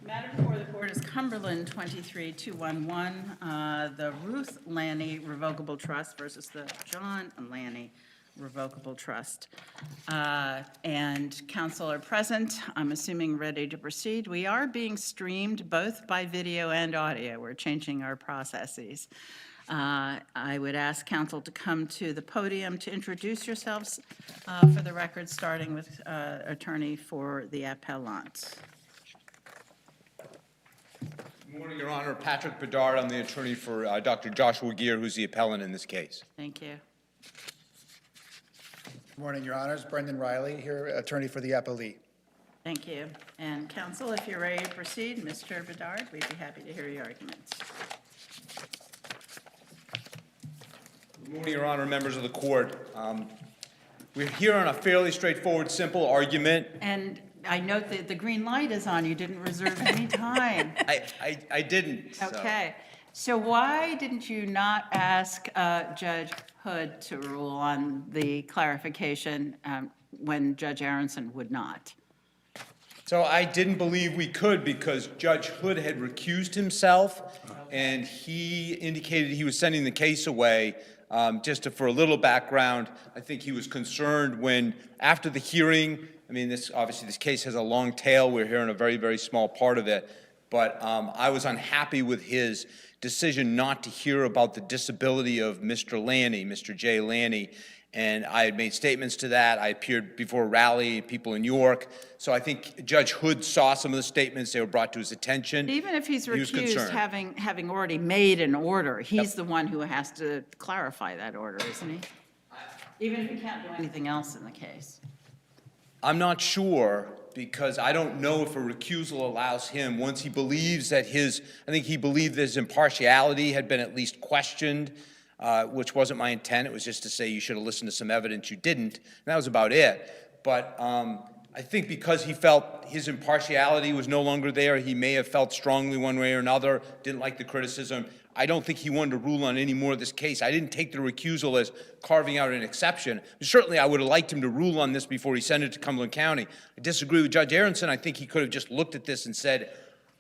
Matter before the court is Cumberland 23-211, the Ruth Lanni Revocable Trust versus the John Lanni Revocable Trust. And counsel are present, I'm assuming ready to proceed. We are being streamed both by video and audio. We're changing our processes. I would ask counsel to come to the podium to introduce yourselves for the record, starting with attorney for the appellant. Good morning, Your Honor. Patrick Bedard. I'm the attorney for Dr. Joshua Geer, who's the appellant in this case. Thank you. Good morning, Your Honors. Brendan Rielly here, attorney for the appellee. Thank you. And counsel, if you're ready to proceed, Mr. Bedard, we'd be happy to hear your arguments. Good morning, Your Honor, members of the court. We're here on a fairly straightforward, simple argument. And I note that the green light is on. You didn't reserve any time. I didn't. So. Okay. So why didn't you not ask Judge Hood to rule on the clarification when Judge Aronson would not? So I didn't believe we could because Judge Hood had recused himself, and he indicated he was sending the case away. For a little background, I think he was concerned when, after the hearing, I mean, obviously this case has a long tail. We're hearing a very, very small part of it. But I was unhappy with his decision not to hear about the disability of Mr. Lanni, Mr. J. Lanni. And I had made statements to that. I appeared before Rielly, people in York. So I think Judge Hood saw some of the statements. They were brought to his attention. Even if he's recused, having already made an order, he's the one who has to clarify that order, isn't he? Even if he can't do anything else in the case. I'm not sure, because I don't know if a recusal allows him, once he believes that I think he believed that his impartiality had been at least questioned, which wasn't my intent. It was just to say you should have listened to some evidence. You didn't. And that was about it. But I think because he felt his impartiality was no longer there, he may have felt strongly one way or another, didn't like the criticism. I don't think he wanted to rule on any more of this case. I didn't take the recusal as carving out an exception. Certainly, I would have liked him to rule on this before he sent it to Cumberland County. I disagree with Judge Aronson. I think he could have just looked at this and said,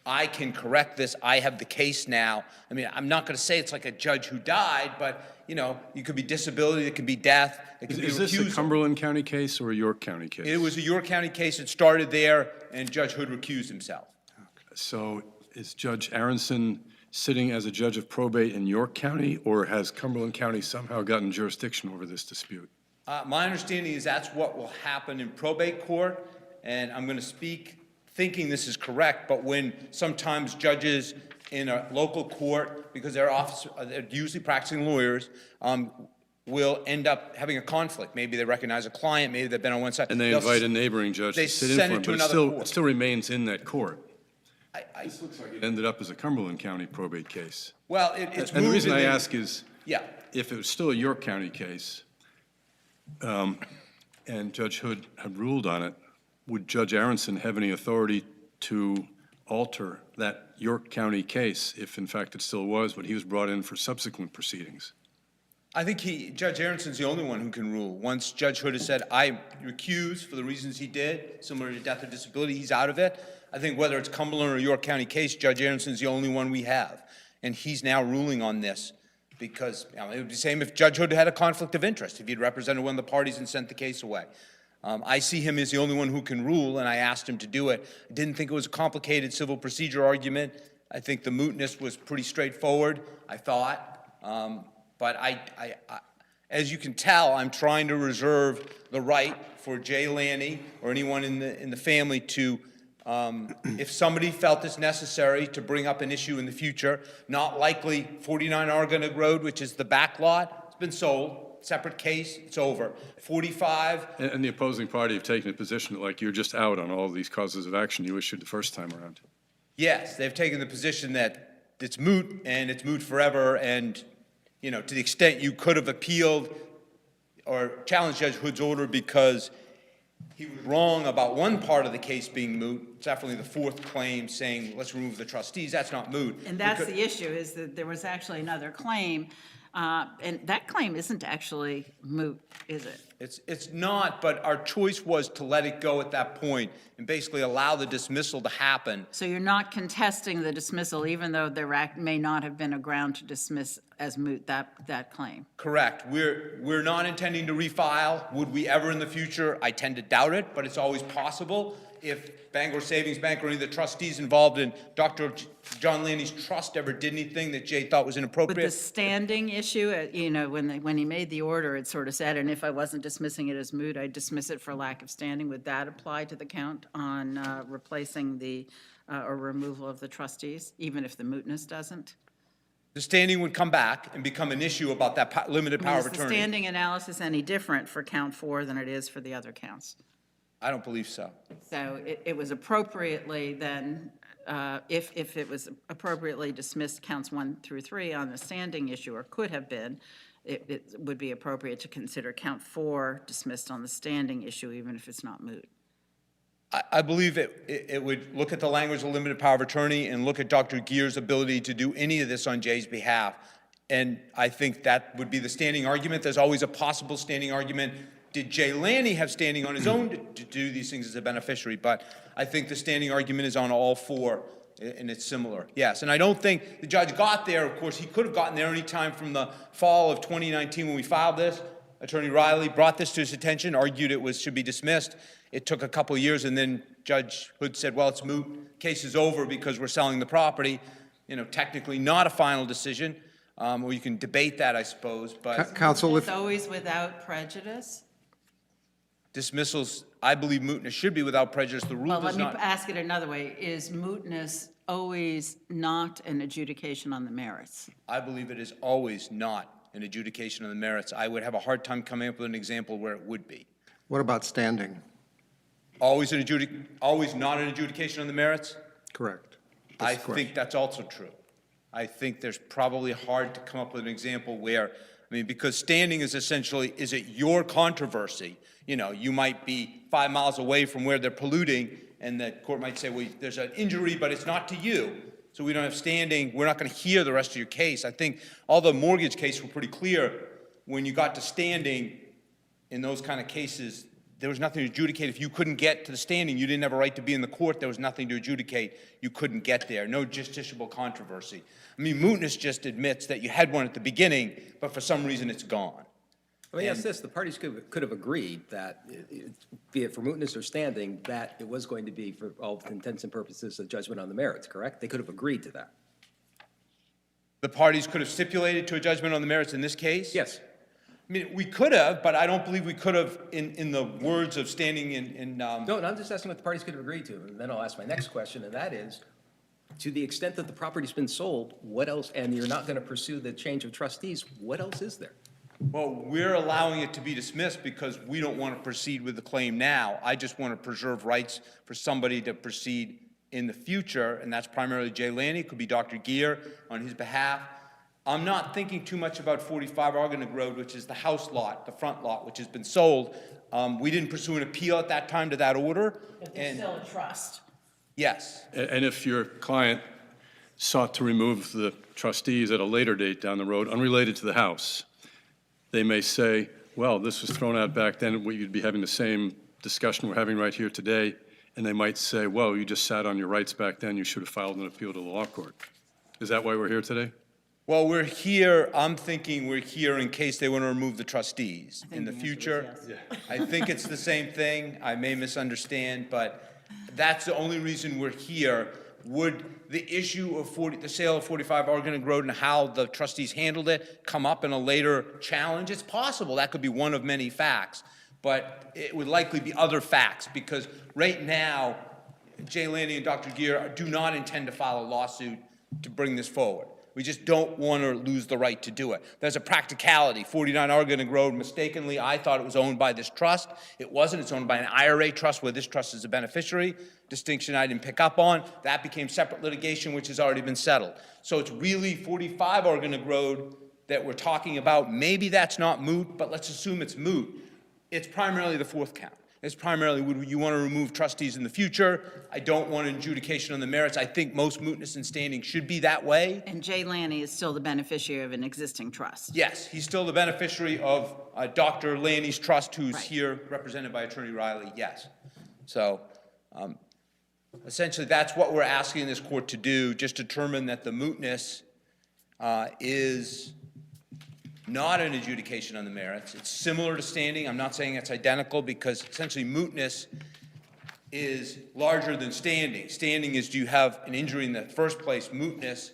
I can correct this. I have the case now. I mean, I'm not going to say it's like a judge who died, but, you know, it could be disability, it could be death, it could be Is this a Cumberland County case or a York County case? It was a York County case. It started there, and Judge Hood recused himself. Okay. So is Judge Aronson sitting as a judge of probate in York County, or has Cumberland County somehow gotten jurisdiction over this dispute? My understanding is that's what will happen in probate court, and I'm going to speak thinking this is correct, but when sometimes judges in a local court, because they're usually practicing lawyers, will end up having a conflict. Maybe they recognize a client, maybe they've been on one side. And they invite a neighboring judge to sit in for it, but it still remains in that court. This looks like it ended up as a Cumberland County probate case. Well, it's and the reason I ask is, yeah, if it was still a York County case, and Judge Hood had ruled on it, would Judge Aronson have any authority to alter that York County case if, in fact, it still was, but he was brought in for subsequent proceedings? I think Judge Aronson's the only one who can rule. Once Judge Hood has said, I recuse for the reasons he did, similar to death or disability, he's out of it. I think whether it's Cumberland or York County case, Judge Aronson's the only one we have. And he's now ruling on this because it would be the same if Judge Hood had a conflict of interest, if he'd represented one of the parties and sent the case away. I see him as the only one who can rule, and I asked him to do it. I didn't think it was a complicated civil procedure argument. I think the mootness was pretty straightforward, I thought. But as you can tell, I'm trying to reserve the right for Jay Lanni or anyone in the family to, if somebody felt it's necessary to bring up an issue in the future, not likely 49 Argonne Road, which is the back lot, it's been sold. Separate case, it's over. 45. And the opposing party have taken a position that, like, you're just out on all of these causes of action you issued the first time around. Yes, they've taken the position that it's moot and it's moot forever, and you know, to the extent you could have appealed or challenged Judge Hood's order because he was wrong about one part of the case being moot. It's definitely the fourth claim saying let's remove the trustees. That's not moot. And that's the issue, is that there was actually another claim. And that claim isn't actually moot, is it? It's not, but our choice was to let it go at that point and basically allow the dismissal to happen. So you're not contesting the dismissal, even though there may not have been a ground to dismiss as moot that claim? Correct. We're not intending to refile. Would we ever in the future? I tend to doubt it, but it's always possible. If Bangor Savings Bank or any of the trustees involved in Dr. John Lanni's trust ever did anything that Jay thought was With inappropriate. the standing issue, when he made the order, it sort of said, and if I wasn't dismissing it as moot, I'd dismiss it for lack of standing. Would that apply to the count on replacing or removal of the trustees, even if the mootness doesn't? The standing would come back and become an issue about that limited power of Is the attorney. standing analysis any different for count 4 than it is for the other counts? I don't believe so. So it was appropriately then, if it was appropriately dismissed counts 1 through 3 on the standing issue, or could have been, it would be appropriate to consider count 4 dismissed on the standing issue, even if it's not moot. I believe it would look at the language of limited power of attorney and look at Dr. Gear's ability to do any of this on Jay's behalf. And I think that would be the standing argument. There's always a possible standing argument. Did Jay Lanni have standing on his own to do these things as a beneficiary? But I think the standing argument is on all 4, and it's similar. Yes, and I don't think the judge got there. Of course, he could have gotten there any time from the fall of 2019 when we filed this. Attorney Rielly brought this to his attention, argued it should be dismissed. It took a couple of years, and then Judge Hood said, well, it's moot. Case is over because we're selling the property. Technically not a final decision. Or you can debate that, I suppose, but Counsel, It's always without prejudice? dismissals, I believe mootness should be without prejudice. The rule Well, let does me not. ask it another way. Is mootness always not an adjudication on the merits? I believe it is always not an adjudication of the merits. I would have a hard time coming up with an example where it would be. what about standing? Always not an adjudication on the merits? Correct. I That's the think that's also true. I think there's probably hard to come up with an example where, because standing is essentially, is it your controversy? You might be 5 miles away from where they're polluting, and the court might say, well, there's an injury, but it's not to you. So we don't have standing. We're not going to hear the rest of your case. I think all the mortgage cases were pretty clear. When you got to standing in those kind of cases, there was nothing to adjudicate. If you couldn't get to the standing, you didn't have a right to be in the court. There was nothing to adjudicate. You couldn't get there. No justiciable controversy. Mootness just admits that you had one at the beginning, but for some reason it's gone. Let me ask this, the parties could have agreed that, be it for mootness or standing, that it was going to be, for all intents and purposes, a judgment on the merits, correct? They could have agreed to that. The parties could have stipulated to a judgment on the merits in this case? Yes. We could have, but I don't believe we could have in the words of standing in No, and I'm just asking what the parties could have agreed to, and then I'll ask my next question, and that is, to the extent that the property's been sold, what else, and you're not going to pursue the change of trustees, what else is there? Well, we're allowing it to be dismissed because we don't want to proceed with the claim now. I just want to preserve rights for somebody to proceed in the future, and that's primarily Jay Lanni. It could be Dr. Gear on his behalf. I'm not thinking too much about 45 Argonaut Road, which is the house lot, the front lot, which has been sold. We didn't pursue an appeal at that time to that order. But there's still a trust. Yes. And if your client sought to remove the trustees at a later date down the road, unrelated to the house, they may say, well, this was thrown out back then, you'd be having the same discussion we're having right here today, and they might say, well, you just sat on your rights back then, you should have filed an appeal to the law court. Is that why we're here today? Well, we're here, I'm thinking we're here in case they want to remove the trustees in the future. I think it's the same thing. I may misunderstand, but that's the only reason we're here. Would the issue of the sale of 45 Argonaut Road and how the trustees handled it come up in a later challenge? It's possible. That could be one of many facts, but it would likely be other facts because right now, Jay Lanni and Dr. Gear do not intend to file a lawsuit to bring this forward. We just don't want to lose the right to do it. There's a practicality. 49 Argonaut Road, mistakenly, I thought it was owned by this trust. It wasn't. It's owned by an IRA trust where this trust is a beneficiary. Distinction I didn't pick up on. That became separate litigation, which has already been settled. So it's really 45 Argonaut Road that we're talking about. Maybe that's not moot, but let's assume it's moot. It's primarily the fourth count. It's primarily, would you want to remove trustees in the future? I don't want an adjudication on the merits. I think most mootness and standing should be that way. And Jay Lanni is still the beneficiary of an existing trust. Yes, he's still the beneficiary of Dr. Lanny's trust, who's Right. here represented by Attorney Rielly, yes. So essentially, that's what we're asking this court to do, just determine that the mootness is not an adjudication on the merits. It's similar to standing. I'm not saying it's identical, because essentially mootness is larger than standing. Standing is, do you have an injury in the first place? Mootness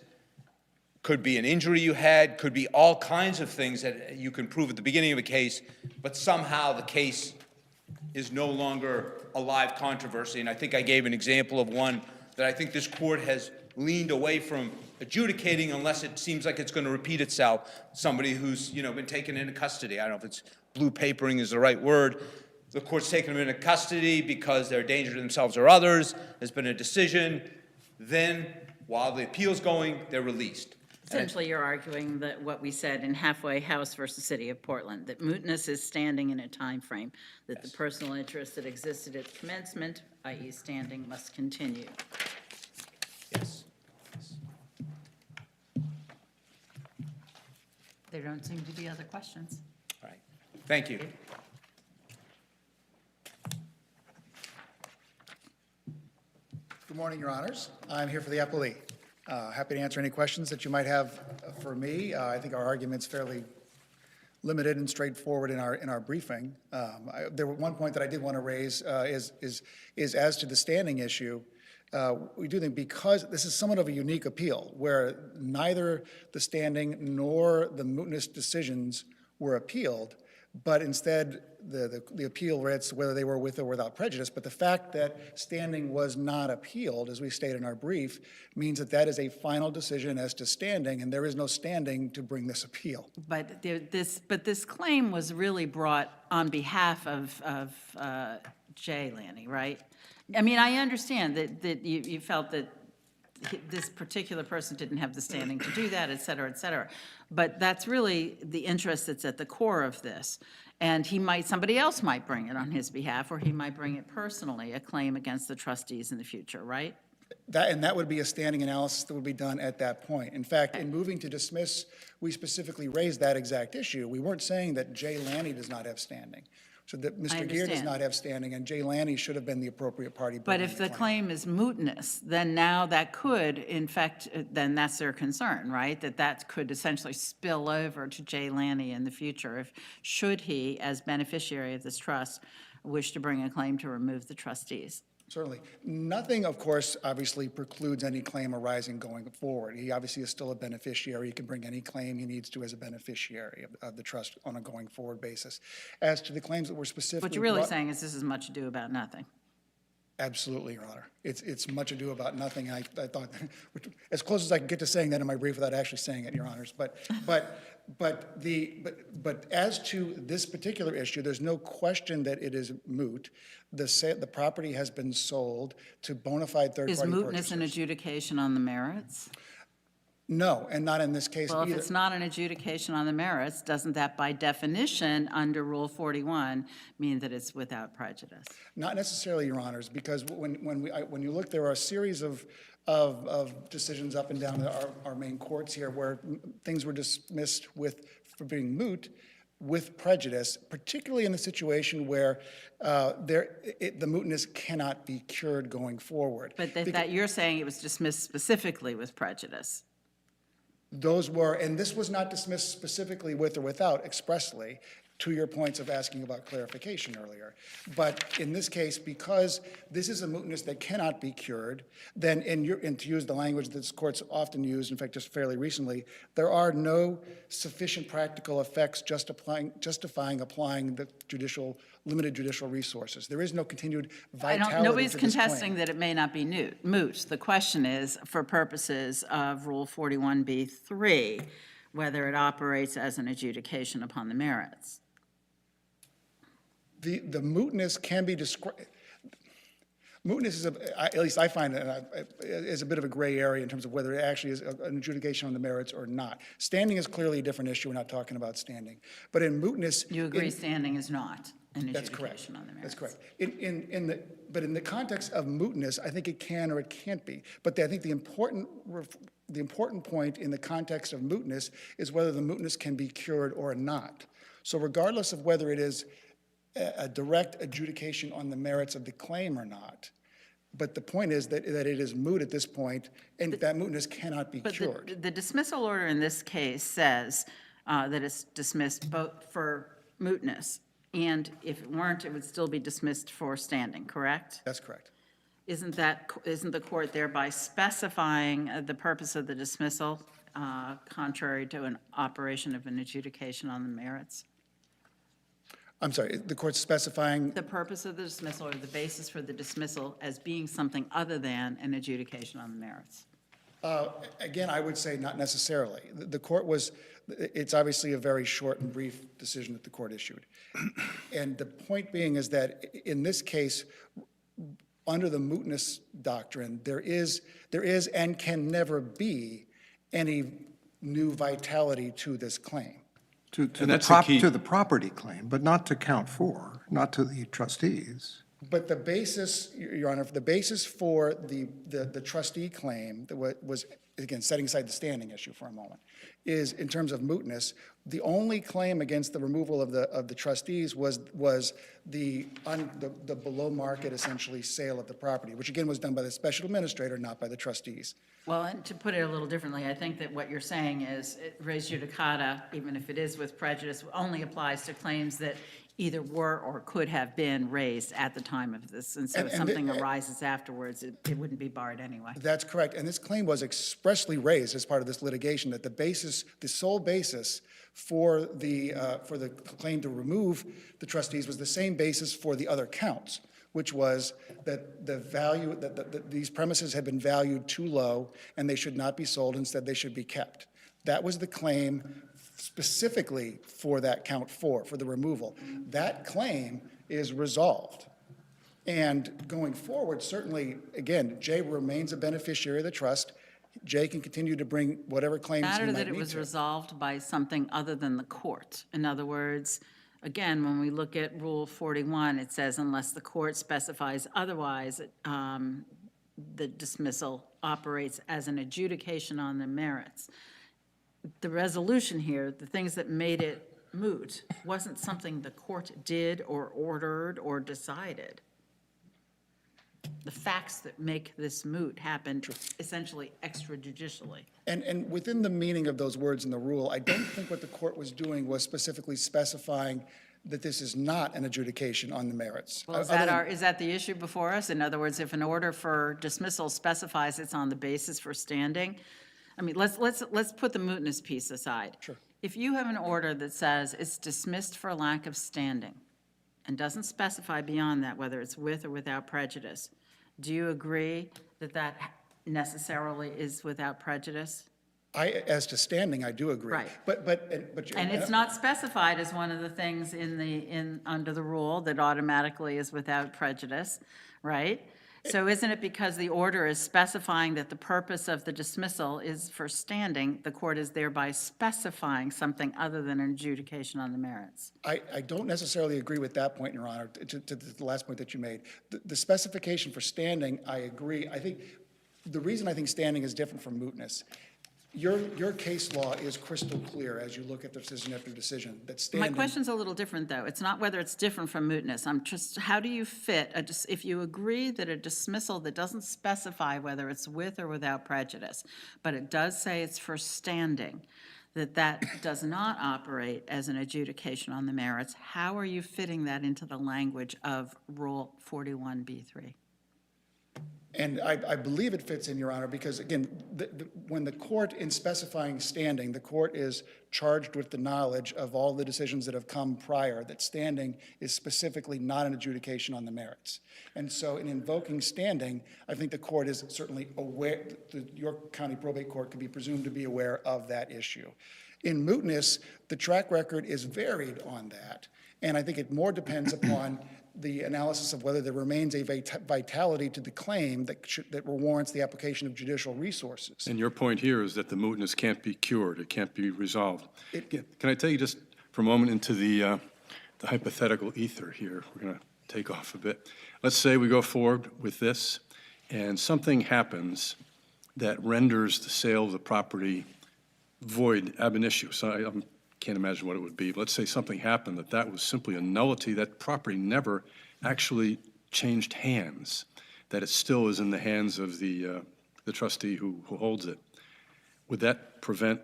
could be an injury you had, could be all kinds of things that you can prove at the beginning of a case, but somehow the case is no longer a live controversy. And I think I gave an example of one that I think this court has leaned away from adjudicating unless it seems like it's going to repeat itself. Somebody who's, been taken into custody. I don't know if it's blue papering is the right word. The court's taken them into custody because they're a danger to themselves or others. There's been a decision. Then, while the appeal's going, they're released. Essentially, you're arguing that what we said in Halfway House versus City of Portland, that mootness is standing in a time frame, that the personal interest that existed at commencement, i.e. standing, must continue. Yes. There don't seem to be other questions. All right. Thank you. Good morning, Your Honors. I'm here for the appellee. Happy to answer any questions that you might have for me. I think our argument's fairly limited and straightforward in our briefing. There was one point that I did want to raise is as to the standing issue. We do think, because this is somewhat of a unique appeal where neither the standing nor the mootness decisions were appealed, but instead the appeal writs whether they were with or without prejudice. But the fact that standing was not appealed, as we state in our brief, means that that is a final decision as to standing, and there is no standing to bring this appeal. But this claim was really brought on behalf of Jay Lanni, right? I mean, I understand that you felt that this particular person didn't have the standing to do that, et cetera, but that's really the interest that's at the core of this. And somebody else might bring it on his behalf, or he might bring it personally, a claim against the trustees in the future, right? That would be a standing analysis that would be done at that point. In fact, in moving to dismiss, we specifically raised that exact issue. We weren't saying that Jay Lanni does not have standing, so that Mr. Gear does understand. not have standing, and Jay Lanni should have been the appropriate party. But bringing if the claim is mootness, then now that could, in fact, then that's their concern, right? That could essentially spill over to Jay Lanni in the future, should he, as beneficiary of this trust, wish to bring a claim to remove the trustees. Certainly. Nothing, of course, obviously precludes any claim arising going forward. He obviously is still a beneficiary. He can bring any claim he needs to as a beneficiary of the trust on a going forward basis. As to the claims that were specifically What you're really brought- saying is this is much ado about nothing. Absolutely, Your Honor. It's much ado about nothing. I thought, as close as I can get to saying that in my brief without actually saying it, Your Honors. But as to this particular issue, there's no question that it is moot. The property has been sold to bona fide third-party Is purchasers. mootness an adjudication on the merits? No, and not in this case Well, if either. it's not an adjudication on the merits, doesn't that by definition, under Rule 41, mean that it's without prejudice? Not necessarily, Your Honors, because when you look, there are a series of decisions up and down our main courts here where things were dismissed for being moot with prejudice, particularly in the situation where the mootness cannot be cured going forward. But that you're saying it was dismissed specifically with prejudice. Those were, and this was not dismissed specifically with or without expressly, to your points of asking about clarification earlier. But in this case, because this is a mootness that cannot be cured, then and to use the language that this court's often used, in fact, just fairly recently, there are no sufficient practical effects justifying applying the limited judicial resources. There is no continued vitality Nobody's to this claim. contesting that it may not be moot. The question is, for purposes of Rule 41B3, whether it operates as an adjudication upon the merits. The mootness can be described. Mootness is, at least I find it, is a bit of a gray area in terms of whether it actually is an adjudication on the merits or not. Standing is clearly a different issue. We're not talking about standing. But in mootness. You agree standing is not? an That's correct. adjudication on the merits. That's correct. But in the context of mootness, I think it can or it can't be. But I think the important point in the context of mootness is whether the mootness can be cured or not. So regardless of whether it is a direct adjudication on the merits of the claim or not, but the point is that it is moot at this point, and that mootness cannot be But cured. the dismissal order in this case says that it's dismissed both for mootness, and if it weren't, it would still be dismissed for standing, correct? That's correct. Isn't the court thereby specifying the purpose of the dismissal contrary to an operation of an adjudication on the merits? I'm sorry, the court's specifying, The purpose of the dismissal or the basis for the dismissal as being something other than an adjudication on the merits? again, I would say not necessarily. The court was, it's obviously a very short and brief decision that the court issued. And the point being is that in this case, under the mootness doctrine, there is and can never be any new vitality to this claim. To And that's the key. to the property claim, but not to count four, not to the trustees. But the basis, Your Honor, the basis for the trustee claim that was, again, setting aside the standing issue for a moment, is in terms of mootness, the only claim against the removal of the trustees was the below market, essentially, sale of the property, which again was done by the special administrator, not by the trustees. Well, and to put it a little differently, I think that what you're saying is res judicata, even if it is with prejudice, only applies to claims that either were or could have been raised at the time of this. And so if And something arises afterwards, it wouldn't be barred anyway. That's correct. And this claim was expressly raised as part of this litigation, that the sole basis for the claim to remove the trustees was the same basis for the other counts, which was that the value, that these premises had been valued too low and they should not be sold, instead they should be kept. That was the claim specifically for that count four, for the removal. That claim is resolved. And going forward, certainly, again, Jay remains a beneficiary of the trust. Jay can continue to bring whatever claims he Matter might that it need was to. resolved by something other than the court. In other words, again, when we look at Rule 41, it says unless the court specifies otherwise, the dismissal operates as an adjudication on the merits. The resolution here, the things that made it moot, wasn't something the court did or ordered or decided. The facts that make this moot happened essentially extrajudicially. And within the meaning of those words in the rule, I don't think what the court was doing was specifically specifying that this is not an adjudication on the merits. Well, Other than- is that the issue before us? In other words, if an order for dismissal specifies it's on the basis for standing, I mean, let's put the mootness piece aside. Sure. If you have an order that says it's dismissed for lack of standing and doesn't specify beyond that whether it's with or without prejudice, do you agree that that necessarily is without prejudice? As to standing, I do agree. Right. But. And it's not specified as one of the things under the rule that automatically is without prejudice, right? So isn't it because the order is specifying that the purpose of the dismissal is for standing, the court is thereby specifying something other than an adjudication on the merits? I don't necessarily agree with that point, Your Honor, to the last point that you made. The specification for standing, I agree. I think, the reason I think standing is different from mootness, your case law is crystal clear as you look at decision after decision, that standing. My question's a little different, though. It's not whether it's different from mootness. I'm just, how do you fit, if you agree that a dismissal that doesn't specify whether it's with or without prejudice, but it does say it's for standing, that does not operate as an adjudication on the merits, how are you fitting that into the language of Rule 41B3? And I believe it fits in, Your Honor, because again, when the court, in specifying standing, the court is charged with the knowledge of all the decisions that have come prior, that standing is specifically not an adjudication on the merits. And so in invoking standing, I think the court is certainly aware, the York County Probate Court can be presumed to be aware of that issue. In mootness, the track record is varied on that, and I think it more depends upon the analysis of whether there remains a vitality to the claim that warrants the application of judicial resources. And your point here is that the mootness can't be cured, it can't be resolved. Can I tell you just for a moment into the the hypothetical ether here. We're going to take off a bit. Let's say we go forward with this, and something happens that renders the sale of the property void ab initio. So I can't imagine what it would be. But let's say something happened that was simply a nullity, that property never actually changed hands, that it still is in the hands of the trustee who holds it. Would that prevent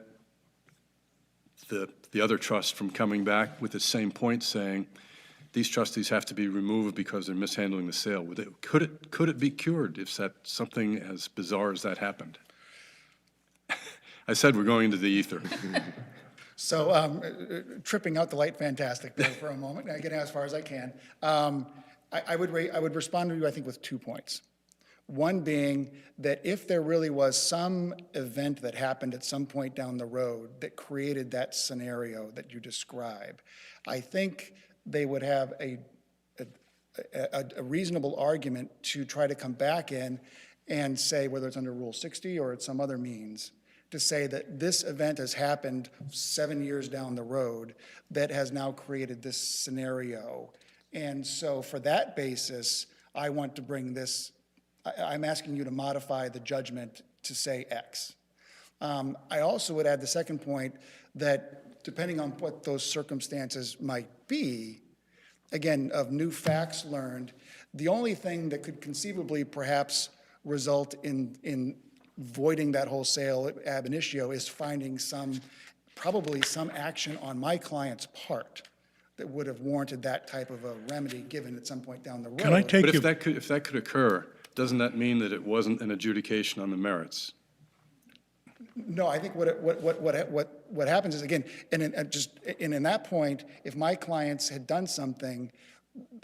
the other trust from coming back with the same point saying, these trustees have to be removed because they're mishandling the sale? Could it be cured if something as bizarre as that happened? I said we're going into the ether. So tripping out the light, fantastic, there for a moment, getting as far as I can. I would respond to you, I think, with 2 points. One being that if there really was some event that happened at some point down the road that created that scenario that you describe, I think they would have a reasonable argument to try to come back in and say, whether it's under Rule 60 or it's some other means, to say that this event has happened 7 years down the road that has now created this scenario. And so for that basis, I want to bring this, I'm asking you to modify the judgment to say X. I also would add the second point that depending on what those circumstances might be, again, of new facts learned, the only thing that could conceivably perhaps result in voiding that whole sale ab initio is finding probably some action on my client's part that would have warranted that type of a remedy given at some point down the road. Can I take But you, if that could occur, doesn't that mean that it wasn't an adjudication on the merits? No, I think what happens is, again, and in that point, if my clients had done something,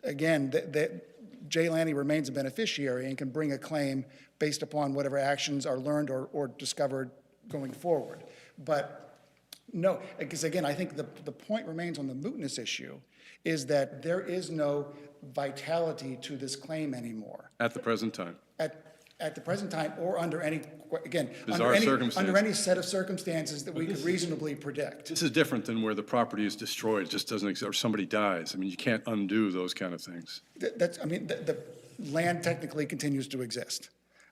again, that J. Lanni remains a beneficiary and can bring a claim based upon whatever actions are learned or discovered going forward. But no, because again, I think the point remains on the mootness issue is that there is no vitality to this claim anymore. At the present time? At the present time, or under any, again, Bizarre circumstances. under any set of circumstances that we could reasonably predict. This is different than where the property is destroyed, it just doesn't exist, or somebody dies. I mean, you can't undo those kind of things. The land technically continues to exist.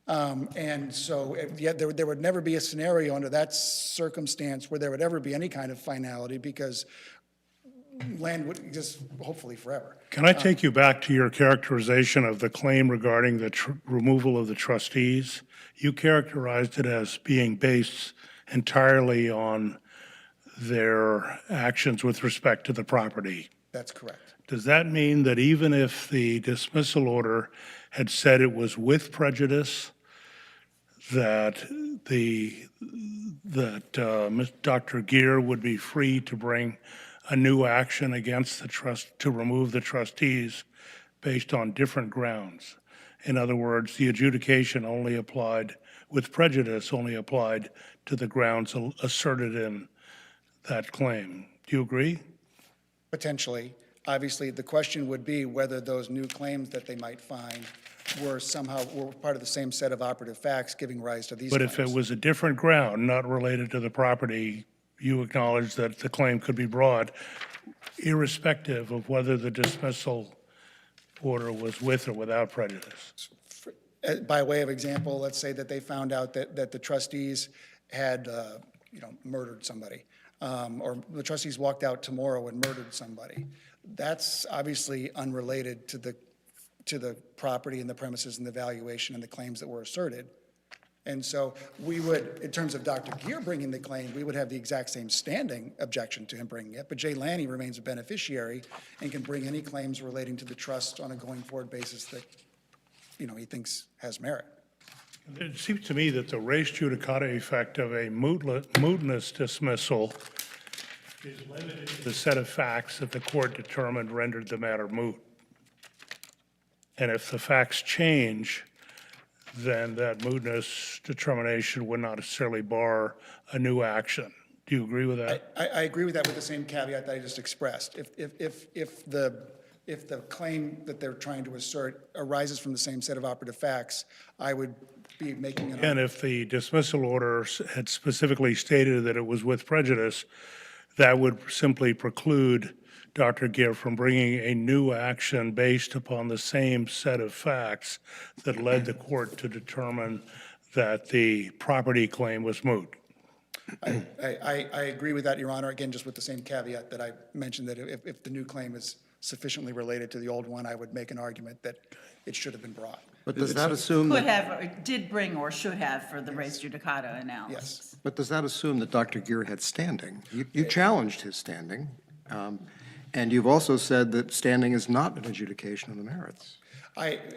And so, there would never be a scenario under that circumstance where there would ever be any kind of finality because land would exist hopefully forever. can I take you back to your characterization of the claim regarding the removal of the trustees? You characterized it as being based entirely on their actions with respect to the property. That's correct. Does that mean that even if the dismissal order had said it was with prejudice, that Dr. Gear would be free to bring a new action against the trust to remove the trustees based on different grounds? In other words, the adjudication only applied with prejudice, only applied to the grounds asserted in that claim. Do you agree? Potentially. Obviously, the question would be whether those new claims that they might find were part of the same set of operative facts giving rise to these But claims. if it was a different ground, not related to the property, you acknowledge that the claim could be brought irrespective of whether the dismissal order was with or without prejudice. By way of example, let's say that they found out that the trustees had, murdered somebody, or the trustees walked out tomorrow and murdered somebody. That's obviously unrelated to the property and the premises and the valuation and the claims that were asserted. And so we would, in terms of Dr. Gear bringing the claim, we would have the exact same standing objection to him bringing it. But J. Lanni remains a beneficiary and can bring any claims relating to the trust on a going forward basis that, he thinks has merit. It seems to me that the res judicata effect of a mootness dismissal is limited to the set of facts that the court determined rendered the matter moot. And if the facts change, then that mootness determination would not necessarily bar a new action. Do you agree with that? I agree with that with the same caveat that I just expressed. If the claim that they're trying to assert arises from the same set of operative facts, I would be making an And if the dismissal order had specifically stated that it was with prejudice, that would simply preclude Dr. Gier from bringing a new action based upon the same set of facts that led the court to determine that the property claim was moot. I agree with that, Your Honor. Again, just with the same caveat that I mentioned, that if the new claim is sufficiently related to the old one, I would make an argument that it should have been brought. But does that assume Could that, have, or did bring, or should have for the res judicata analysis. Yes. but does that assume that Dr. Gier had standing? You challenged his standing, and you've also said that standing is not an adjudication of the merits.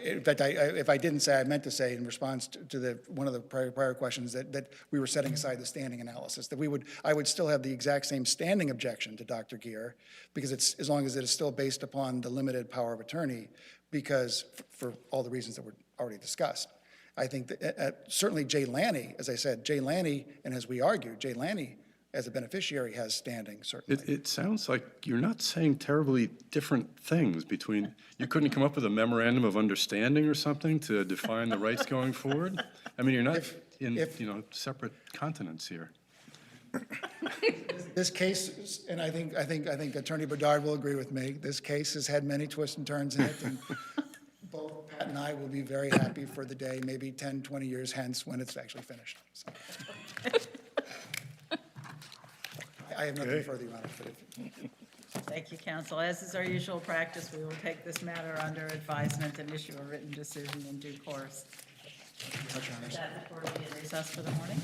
In fact, if I didn't say, I meant to say in response to one of the prior questions that we were setting aside the standing analysis, that I would still have the exact same standing objection to Dr. Gier, because it's, as long as it is still based upon the limited power of attorney, because for all the reasons that were already discussed. I think that certainly Jay Lanni, as I said, Jay Lanni, and as we argued, Jay Lanni as a beneficiary has standing, certainly. It sounds like you're not saying terribly different things between, you couldn't come up with a memorandum of understanding or something to define the rights going forward? I mean, you're not in, separate continents here. This case, and I think Attorney Bedard will agree with me, this case has had many twists and turns in it, and both Pat and I will be very happy for the day, maybe 10, 20 years hence, when it's actually finished. So. I have nothing further, Your Honor. Thank you, counsel. As is our usual practice, we will take this matter under advisement and issue a written decision in due course. That the court will be in recess for the morning.